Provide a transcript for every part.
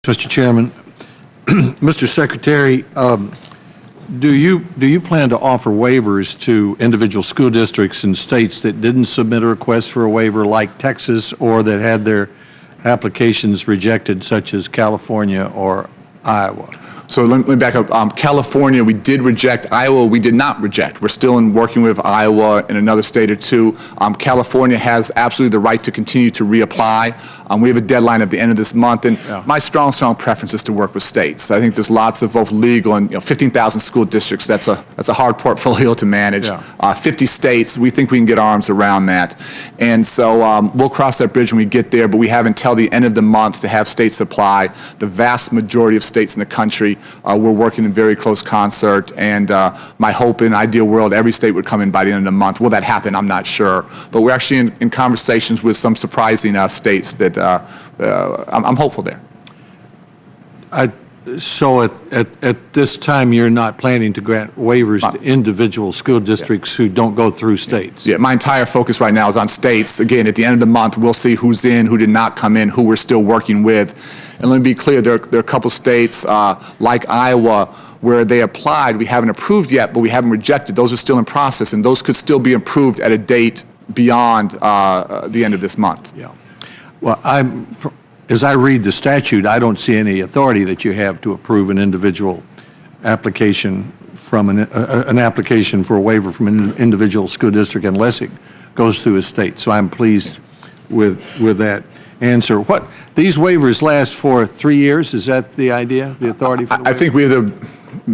Mr. Chairman, Mr. Secretary, do you plan to offer waivers to individual school districts in states that didn't submit a request for a waiver, like Texas, or that had their applications rejected, such as California or Iowa? So let me back up. California, we did reject. Iowa, we did not reject. We're still working with Iowa and another state or two. California has absolutely the right to continue to reapply. We have a deadline at the end of this month, and my strong preference is to work with states. I think there's lots of both legal and 15,000 school districts. That's a hard portfolio to manage. 50 states. We think we can get our arms around that, and so we'll cross that bridge when we get there. But we have until the end of the month to have states apply. The vast majority of states in the country, we're working in very close concert, and my hope in an ideal world, every state would come in by the end of the month. Will that happen? I'm not sure, but we're actually in conversations with some surprising states that I'm hopeful there. So at this time, you're not planning to grant waivers to individual school districts who don't go through states? Yeah, my entire focus right now is on states. Again, at the end of the month, we'll see who's in, who did not come in, who we're still working with. And let me be clear, there are a couple states like Iowa where they applied. We haven't approved yet, but we haven't rejected. Those are still in process, and those could still be approved at a date beyond the end of this month. Yeah. Well, as I read the statute, I don't see any authority that you have to approve an individual application from an application for a waiver from an individual school district unless it goes through a state. So I'm pleased with that answer. These waivers last for 3 years? Is that the idea, the authority for the waiver? I think we have the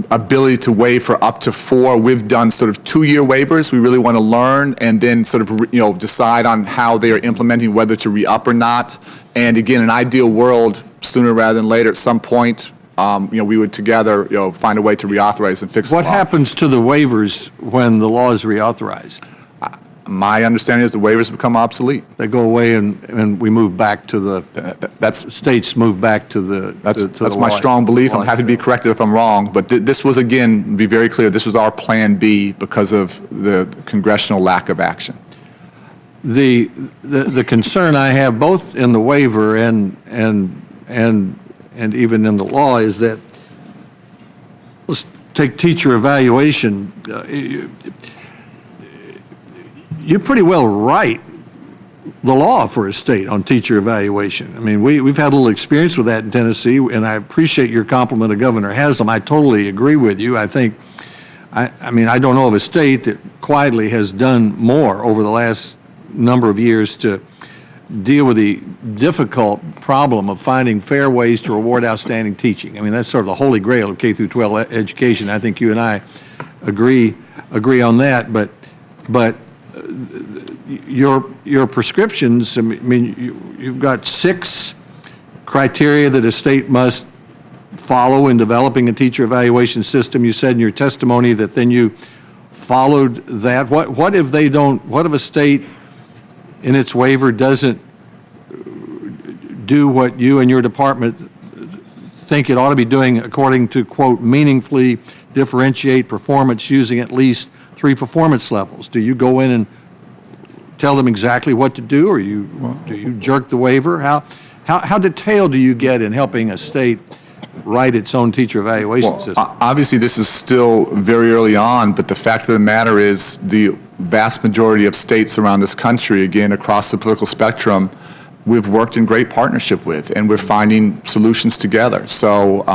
ability to waive for up to 4. We've done sort of 2-year waivers. We really want to learn and then sort of decide on how they are implementing, whether to re-up or not. And again, an ideal world, sooner rather than later, at some point, we would together find a way to reauthorize and fix the law. What happens to the waivers when the law is reauthorized? My understanding is the waivers become obsolete. They go away, and we move back to the states move back to the. That's my strong belief. I'm happy to be corrected if I'm wrong. But this was, again, be very clear. This was our Plan B because of the congressional lack of action. The concern I have, both in the waiver and even in the law, is that, let's take teacher evaluation. You pretty well write the law for a state on teacher evaluation. I mean, we've had a little experience with that in Tennessee, and I appreciate your compliment of Governor Haslam. I totally agree with you. I think, I mean, I don't know of a state that quietly has done more over the last number of years to deal with the difficult problem of finding fair ways to reward outstanding teaching. I mean, that's sort of the holy grail of K-12 education. I think you and I agree on that, but your prescriptions, I mean, you've got 6 criteria that a state must follow in developing a teacher evaluation system. You said in your testimony that then you followed that. What if they don't? What if a state in its waiver doesn't do what you and your department think it ought to be doing according to, quote, meaningfully differentiate performance using at least 3 performance levels? Do you go in and tell them exactly what to do, or do you jerk the waiver? How detailed do you get in helping a state write its own teacher evaluation system? Obviously, this is still very early on, but the fact of the matter is the vast majority of states around this country, again, across the political spectrum, we've worked in great partnership with, and we're finding solutions together. So,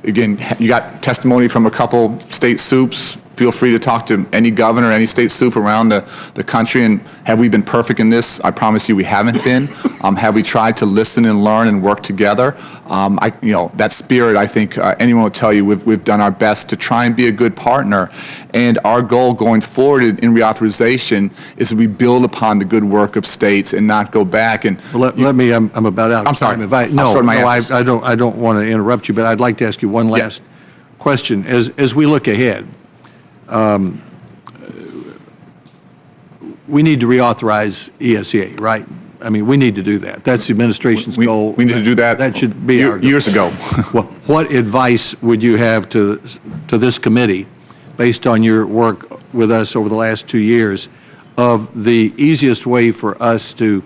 again, you got testimony from a couple state soups. Feel free to talk to any governor, any state soup around the country. And have we been perfect in this? I promise you we haven't been. Have we tried to listen and learn and work together? That spirit, I think anyone will tell you we've done our best to try and be a good partner. And our goal going forward in reauthorization is that we build upon the good work of states and not go back. And well, I'm about out of time. I'm sorry. I don't want to interrupt you, but I'd like to ask you one last question. As we look ahead, we need to reauthorize ESEA, right? I mean, we need to do that. That's the administration's goal. We need to do that. That should be our goal. Years ago. What advice would you have to this committee, based on your work with us over the last 2 years, of the easiest way for us to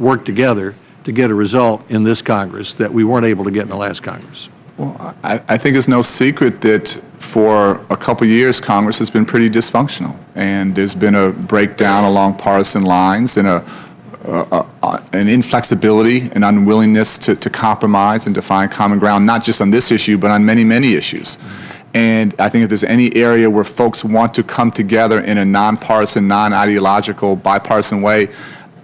work together to get a result in this Congress that we weren't able to get in the last Congress? Well, I think it's no secret that for a couple years, Congress has been pretty dysfunctional, and there's been a breakdown along partisan lines and an inflexibility and unwillingness to compromise and to find common ground, not just on this issue, but on many, many issues. And I think if there's any area where folks want to come together in a nonpartisan, non-ideological, bipartisan way,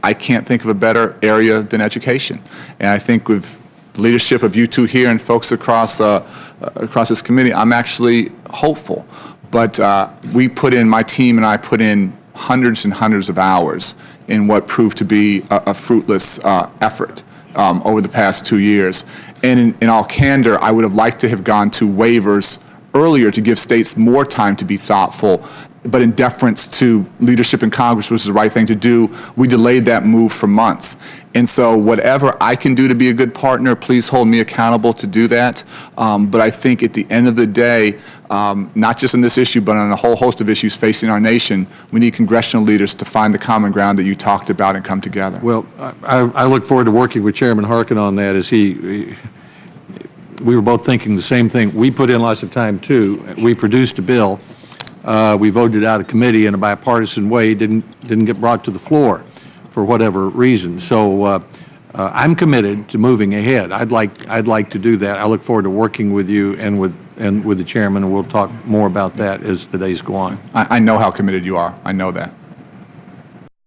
I can't think of a better area than education. And I think with leadership of you two here and folks across this committee, I'm actually hopeful. But my team and I put in hundreds and hundreds of hours in what proved to be a fruitless effort over the past 2 years. And in all candor, I would have liked to have gone to waivers earlier to give states more time to be thoughtful. But in deference to leadership in Congress, which was the right thing to do, we delayed that move for months. And so whatever I can do to be a good partner, please hold me accountable to do that. But I think at the end of the day, not just on this issue, but on a whole host of issues facing our nation, we need congressional leaders to find the common ground that you talked about and come together. Well, I look forward to working with Chairman Harkin on that as we were both thinking the same thing. We put in lots of time, too. We produced a bill. We voted out of committee in a bipartisan way, didn't get brought to the floor for whatever reason. So I'm committed to moving ahead. I'd like to do that. I look forward to working with you and with the chairman, and we'll talk more about that as the days go on. I know how committed you are. I know that.